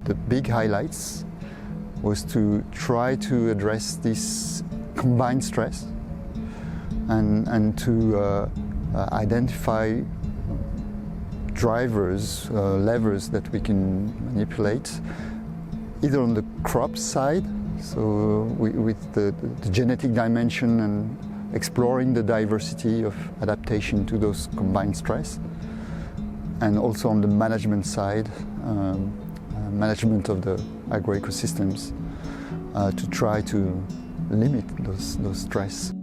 the big highlights was to try to address this combined stress and to identify drivers, levers that we can manipulate, either on the crop side, so with the genetic dimension and exploring the diversity of adaptation to those combined stress, and also on the management side, management of the agroecosystems, to try to limit those stress.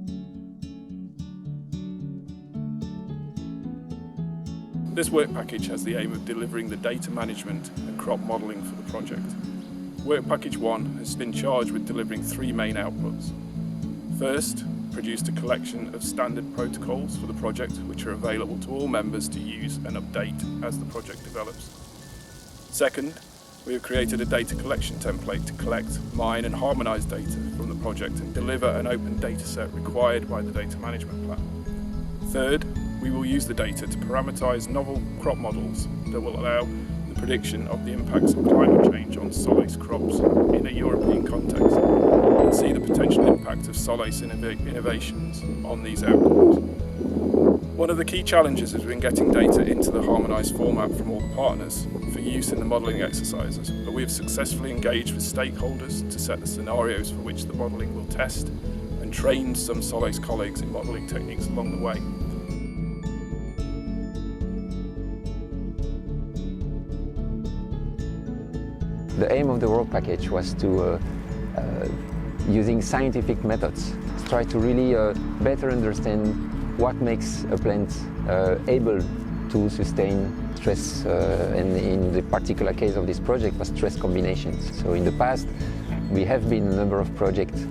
This work package has the aim of delivering the data management and crop modelling for the project. Work Package 1 has been charged with delivering three main outputs. First, produced a collection of standard protocols for the project which are available to all members to use and update as the project develops. Second, we have created a data collection template to collect, mine and harmonise data from the project and deliver an open data set required by the data management plan. Third, we will use the data to parameterise novel crop models that will allow the prediction of the impacts of climate change on SolACE crops in a European context and see the potential impact of SolACE innovations on these outcomes. One of the key challenges has been getting data into the harmonised format from all the partners for use in the modelling exercises, but we have successfully engaged with stakeholders to set the scenarios for which the modelling will test and trained some SolACE colleagues in modelling techniques along the way. The aim of the work package was to, using scientific methods, try to really better understand what makes a plant able to sustain stress, and in the particular case of this project was stress combinations. So in the past we have been a number of projects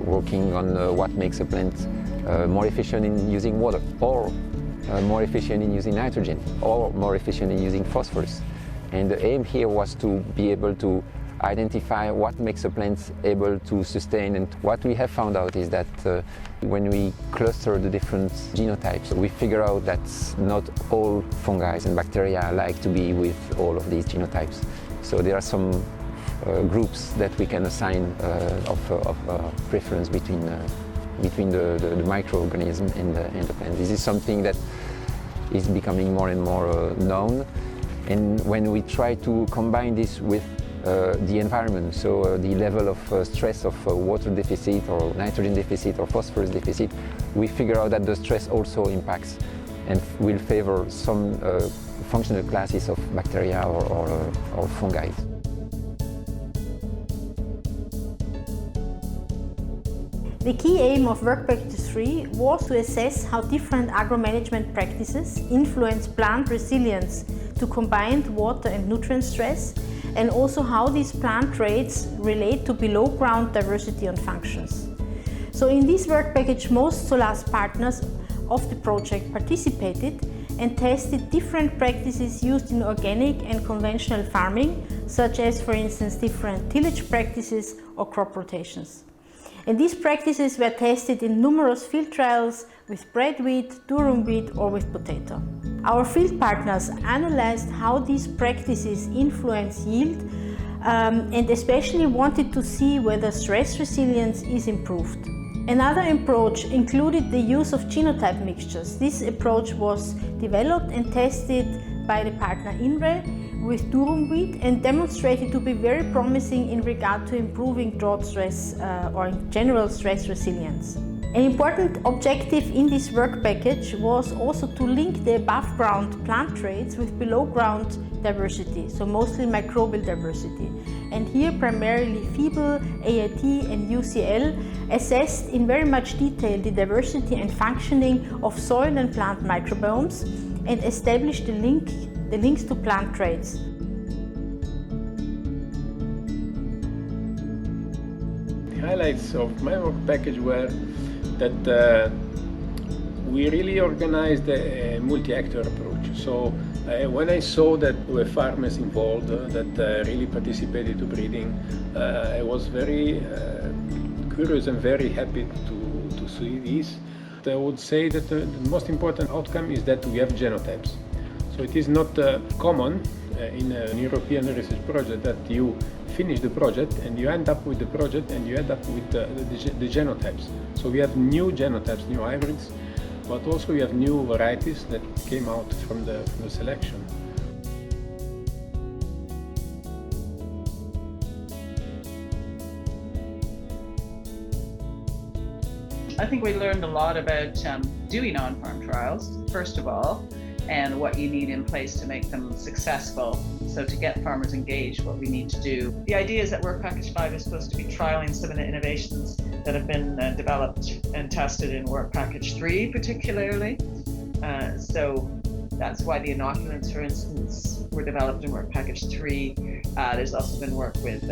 working on what makes a plant more efficient in using water, or more efficient in using nitrogen, or more efficient in using phosphorus. And the aim here was to be able to identify what makes a plant able to sustain. And what we have found out is that when we cluster the different genotypes, we figure out that not all fungi and bacteria like to be with all of these genotypes. So there are some groups that we can assign of preference between the microorganism and the plant. This is something that is becoming more and more known. And when we try to combine this with the environment, so the level of stress of water deficit or nitrogen deficit or phosphorus deficit, we figure out that the stress also impacts and will favor some functional classes of bacteria or fungi. The key aim of Work Package 3 was to assess how different agro-management practices influence plant resilience to combined water and nutrient stress, and also how these plant traits relate to below-ground diversity and functions. So in this work package, most SolACE partners of the project participated and tested different practices used in organic and conventional farming, such as, for instance, different tillage practices or crop rotations. And these practices were tested in numerous field trials with bread wheat, durum wheat or with potato. Our field partners analyzed how these practices influence yield and especially wanted to see whether stress resilience is improved. Another approach included the use of genotype mixtures. This approach was developed and tested by the partner INRE with durum wheat and demonstrated to be very promising in regard to improving drought stress or in general stress resilience. An important objective in this work package was also to link the above ground plant traits with below ground diversity, so mostly microbial diversity. And here primarily FIBEL, AIT and UCL assessed in very much detail the diversity and functioning of soil and plant microbiomes and established the links to plant traits. The highlights of my work package were that we really organized a multi-actor approach. So when I saw that there were farmers involved that really participated to breeding, I was very curious and very happy to see this. I would say that the most important outcome is that we have genotypes. So it is not common in an European research project that you finish the project and you end up with the project and you end up with the genotypes. So we have new genotypes, new hybrids, but also we have new varieties that came out from the selection. I think we learned a lot about doing on-farm trials, first of all, and what you need in place to make them successful. So to get farmers engaged, what we need to do. The idea is that Work Package 5 is supposed to be trialing some of the innovations that have been developed and tested in Work Package 3 particularly. So that's why the inoculants, for instance, were developed in Work Package 3. There's also been work with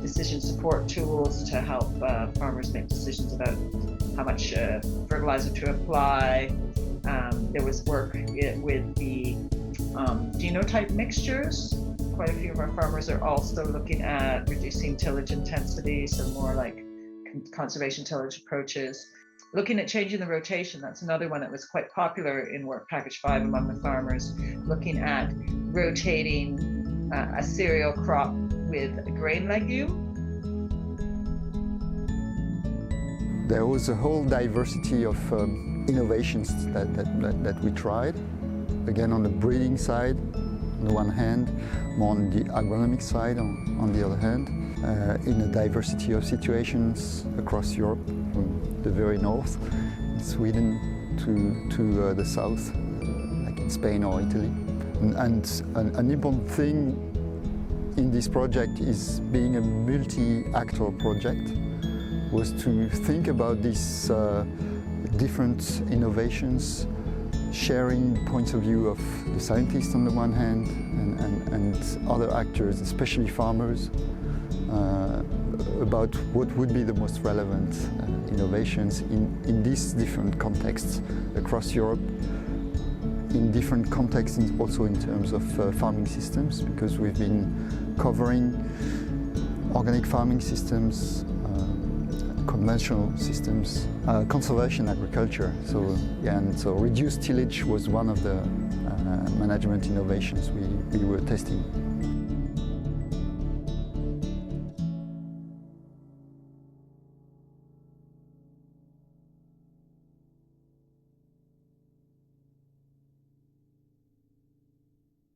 decision support tools to help farmers make decisions about how much fertilizer to apply. There was work with the genotype mixtures. Quite a few of our farmers are also looking at reducing tillage intensity, so more like conservation tillage approaches. Looking at changing the rotation, that's another one that was quite popular in Work Package 5 among the farmers, looking at rotating a cereal crop with a grain legume. There was a whole diversity of innovations that we tried. Again, on the breeding side, on the one hand, more on the agronomic side on the other hand, in a diversity of situations across Europe, from the very north, Sweden, to the south, like in Spain or Italy. And an important thing in this project is being a multi-actor project, was to think about these different innovations, sharing points of view of the scientists on the one hand and other actors, especially farmers, about what would be the most relevant innovations in these different contexts across Europe, in different contexts also in terms of farming systems, because we've been covering organic farming systems, conventional systems, conservation agriculture. So yeah, and so reduced tillage was one of the management innovations we were testing.